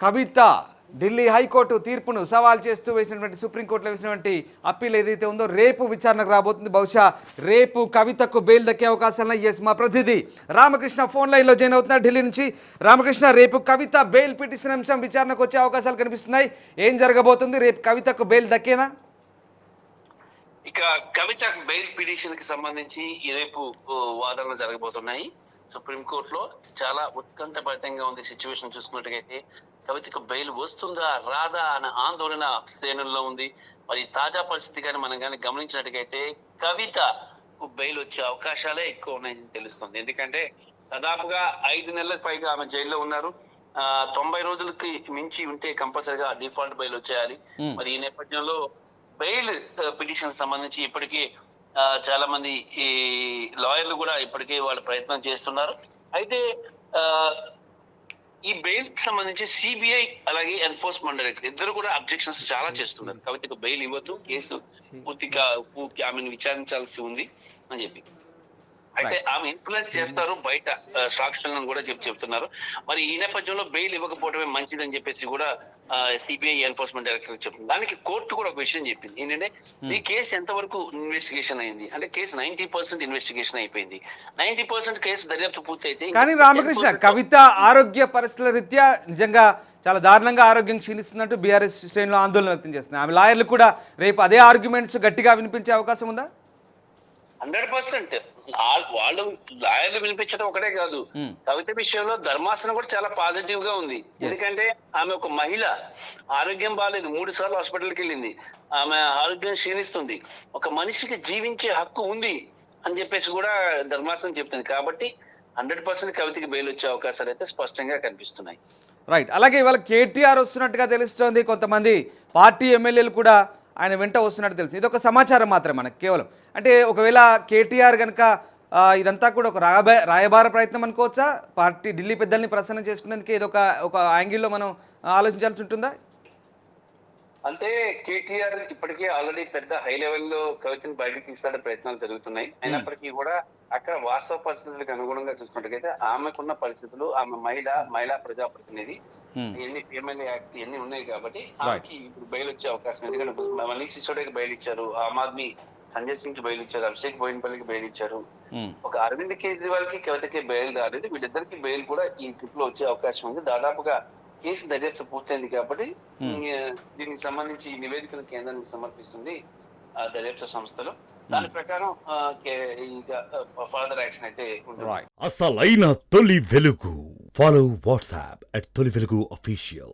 కవిత Delhi high court తీర్పును సవాల్ చేస్తూ వేసినటువంటి సుప్రీంకోర్టులో వేసినటువంటి అప్పీల్ ఏదైతే ఉందో రేపు విచారణకు రాబోతుంది. బహుశా రేపు కవితకు బెయిల్ దక్కే అవకాశాలు ఎస్ మా ప్రతినిధి రామకృష్ణ ఫోన్ లైన్లో జాయిన్ అవుతున్నారు ఢిల్లీ నుంచి. రామకృష్ణ, రేపు కవిత బెయిల్ పిటిషన్ అంశం విచారణకు వచ్చే అవకాశాలు కనిపిస్తున్నాయి. ఏం జరగబోతుంది? రేపు కవితకు బెయిల్ దక్కేనా? ఇక కవిత బెయిల్ పిటిషన్ కి సంబంధించి రేపు వాదనలు జరగబోతున్నాయి సుప్రీంకోర్టులో. చాలా ఉత్కంఠభరితంగా ఉంది సిచ్యువేషన్ చూసుకున్నట్టుగైతే. కవితకు బెయిల్ వస్తుందా రాదా అనే ఆందోళన శ్రేణుల్లో ఉంది. మరి తాజా పరిస్థితి కానీ మనం కానీ గమనించినట్టుగైతే కవిత బెయిల్ వచ్చే అవకాశాలే ఎక్కువ ఉన్నాయని తెలుస్తుంది. ఎందుకంటే దాదాపుగా 5 నెలలకు పైగా ఆమె జైల్లో ఉన్నారు. 90 రోజులకి మించి ఉంటే కంపల్సరిగా డిఫాల్ట్ బెయిల్ వచ్చేయాలి. మరి ఈ నేపథ్యంలో బెయిల్ పిటిషన్ సంబంధించి ఇప్పటికీ చాలా మంది ఈ లాయర్లు కూడా ఇప్పటికే వాళ్ళ ప్రయత్నం చేస్తున్నారు. అయితే ఈ బెయిల్ కి సంబంధించి సిబిఐ అలాగే ఎన్ఫోర్స్మెంట్ డైరెక్టర్ ఇద్దరు కూడా అబ్జెక్షన్స్ చాలా చేస్తున్నారు. కవితకు బెయిల్ ఇవ్వద్దు, కేసు పూర్తిగా ఆమెను విచారించాల్సి ఉంది అని చెప్పి. అయితే ఆమె ఇన్ఫ్లుయెన్స్ చేస్తారు బయట సాక్షులను కూడా చెప్తున్నారు. మరి ఈ నేపథ్యంలో బెయిల్ ఇవ్వకపోవడమే మంచిదని చెప్పేసి కూడా సిబిఐ ఎన్ఫోర్స్మెంట్ డైరెక్టర్ చెప్తుంది. దానికి కోర్టు కూడా ఒక విషయం చెప్పింది. ఏంటంటే ఈ కేసు ఎంతవరకు ఇన్వెస్టిగేషన్ అయింది అంటే కేసు 90% ఇన్వెస్టిగేషన్ అయిపోయింది. 90% కేసు దర్యాప్తు పూర్తి అయితే. కానీ రామకృష్ణ, కవిత ఆరోగ్య పరిస్థితుల రీత్యా నిజంగా చాలా దారుణంగా ఆరోగ్యం క్షీణిస్తున్నట్టు బీఆర్ఎస్ శ్రేణులు ఆందోళన వ్యక్తం చేస్తున్నాయి. ఆమె లాయర్లు కూడా రేపు అదే ఆర్గ్యుమెంట్స్ గట్టిగా వినిపించే అవకాశం ఉందా? 100% వాళ్ళు లాయర్లు వినిపించడం ఒకటే కాదు, కవిత విషయంలో ధర్మాసనం కూడా చాలా పాజిటివ్ గా ఉంది. ఎందుకంటే ఆమె ఒక మహిళ, ఆరోగ్యం బాగాలేదు, 3 సార్లు హాస్పిటల్కి వెళ్ళింది, ఆమె ఆరోగ్యం క్షీణిస్తుంది, ఒక మనిషికి జీవించే హక్కు ఉంది అని చెప్పేసి కూడా ధర్మాసనం చెప్తుంది. కాబట్టి 100% కవితకి బెయిల్ వచ్చే అవకాశాలు అయితే స్పష్టంగా కనిపిస్తున్నాయి. రైట్. అలాగే ఇవాళ కేటీఆర్ వస్తున్నట్టుగా తెలుస్తోంది. కొంతమంది పార్టీ ఎమ్మెల్యేలు కూడా ఆయన వెంట వస్తున్నట్టు తెలుసు. ఇది ఒక సమాచారం మాత్రమే మనకు కేవలం. అంటే ఒకవేళ కేటీఆర్ కనుక ఇదంతా కూడా ఒక రాయబార ప్రయత్నం అనుకోవచ్చా? పార్టీ ఢిల్లీ పెద్దల్ని ప్రసన్నం చేసుకునేందుకు ఇది ఒక యాంగిల్లో మనం ఆలోచించాల్సి ఉంటుందా? అంటే కేటీఆర్ ఇప్పటికే ఆల్రెడీ పెద్ద హై లెవెల్లో కవితను బయటకు తీసుకునే ప్రయత్నాలు జరుగుతున్నాయి. అయినప్పటికీ కూడా అక్కడ వాస్తవ పరిస్థితులకు అనుగుణంగా చూసుకున్నట్టుగైతే ఆమెకున్న పరిస్థితులు, ఆమె మహిళా ప్రజాప్రతినిధి, ఎమ్మెల్యే యాక్ట్ ఇవన్నీ ఉన్నాయి కాబట్టి ఆమెకి ఇప్పుడు బెయిల్ వచ్చే అవకాశం. ఎందుకంటే మనీష్ సిసోడియాకి బెయిల్ ఇచ్చారు, ఆమ్ ఆద్మీ సంజయ్ సింగ్ కి బెయిల్ ఇచ్చారు, అభిషేక్ బోయిన్పల్లికి బెయిల్ ఇచ్చారు, ఒక అరవింద్ కేజ్రీవాల్ కి కవితకి బెయిల్ రాలేదు. వీళ్ళిద్దరికి బెయిల్ కూడా ఈ ట్రిప్ లో వచ్చే అవకాశం ఉంది. దాదాపుగా కేసు దర్యాప్తు పూర్తయింది కాబట్టి దీనికి సంబంధించి నివేదికను కేంద్రానికి సమర్పిస్తుంది ఆ దర్యాప్తు సంస్థలు. దాని ప్రకారం ఫర్దర్ యాక్షన్ అయితే ఉంటుంది. అసలైన తొలి వెలుగు. ఫాలో వాట్సాప్ @తొలి వెలుగు అఫీషియల్.